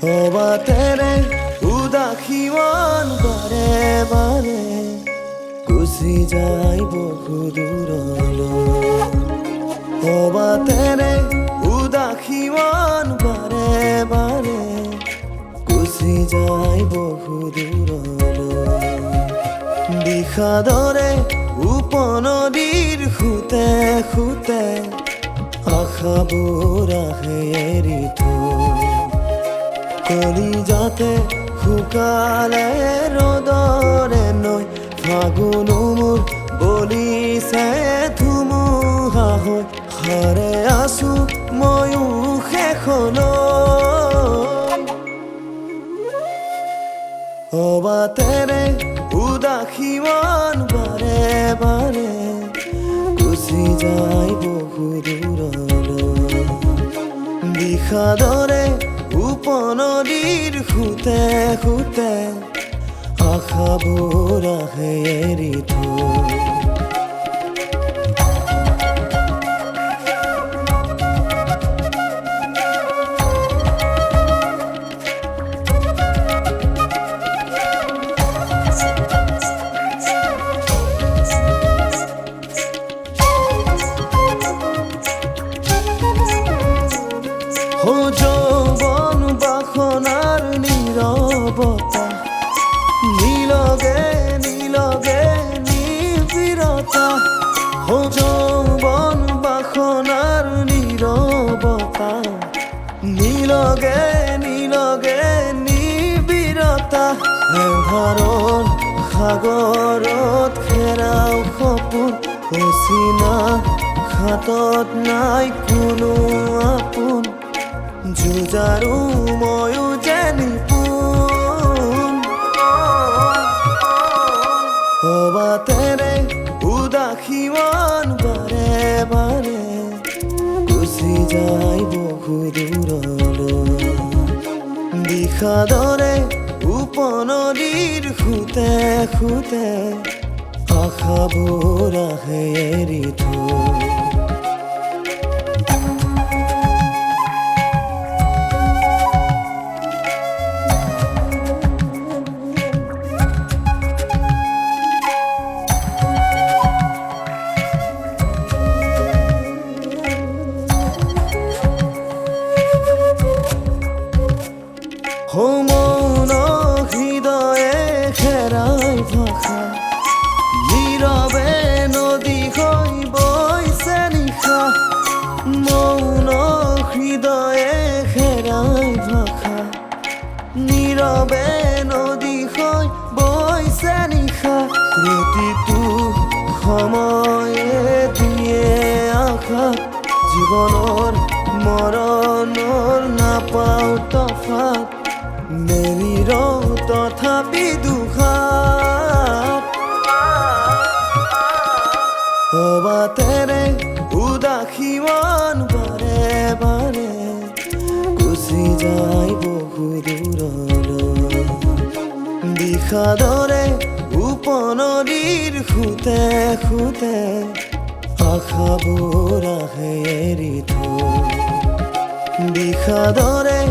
হবা তেৰে উদাসী মন বাৰে বাৰে গুচি যায় বহু দূৰলৈ। হবা তেৰে উদাসী মন বাৰে বাৰে গুচি যায় বহু দূৰলৈ। বিষাদৰে উপনদীৰ সোঁতে সোঁতে আশাবোৰ আহে এৰি থৈ। কলিজাতে শুকালে ৰ'দৰে নৈ ফাগুন মোৰ বলিছে ধুমুহা হৈ। হাৰে আছো ময়ো শেষলৈ। হবা তেৰে উদাসী মন বাৰে বাৰে গুচি যায় বহু দূৰলৈ। বিষাদৰে উপনদীৰ সোঁতে সোঁতে আশাবোৰ আহে এৰি থৈ। যৌৱন বাসনাৰ নীৰৱতা নীলগে নীলগে নিবিৰতা। যৌৱন বাসনাৰ নীৰৱতা নীলগে নীলগে নিবিৰতা। এন্ধাৰৰ সাগৰত খেৰাও সপোন অচিনা ঘাটত নাই কোনো আপোন। যুঁজাৰু ময়ো যে নিপুণ। হবা তেৰে উদাসী মন বাৰে বাৰে গুচি যায় বহু দূৰলৈ। বিষাদৰে উপনদীৰ সোঁতে সোঁতে আশাবোৰ আহে এৰি থৈ। মৌন হৃদয়ে খেৰাই ভাষা নীৰৱে নদী হৈ বৈছে নিশা। মৌন হৃদয়ে খেৰাই ভাষা নীৰৱে নদী হৈ বৈছে নিশা। প্ৰতিটো সময়ে দিয়ে আশা জীৱনৰ মৰণৰ নাপাওঁ তফাত। মেলি ৰওঁ তথাপি দুখাত। হবা তেৰে উদাসী মন বাৰে বাৰে গুচি যায় বহু দূৰলৈ। বিষাদৰে উপনদীৰ সোঁতে সোঁতে আশাবোৰ আহে এৰি থৈ। বিষাদৰে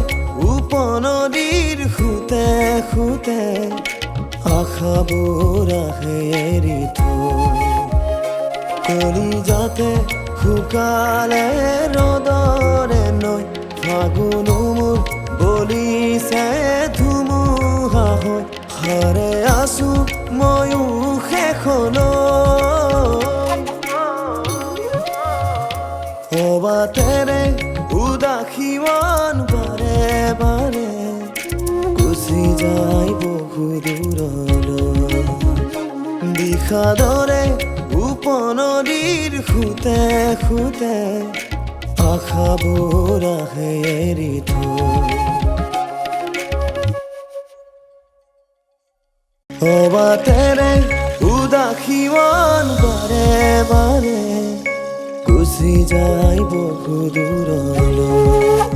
উপনদীৰ সোঁতে সোঁতে আশাবোৰ আহে এৰি থৈ। কলিজাতে শুকালে ৰ'দৰে নৈ ফাগুন মোৰ বলিছে ধুমুহা হৈ। হাৰে আছো ময়ো শেষলৈ। হবা তেৰে উদাসী মন বাৰে বাৰে গুচি যায় বহু দূৰলৈ। বিষাদৰে উপনদীৰ সোঁতে সোঁতে আশাবোৰ আহে এৰি থৈ। হবা তেৰে উদাসী মন বাৰে বাৰে গুচি যায় বহু দূৰলৈ।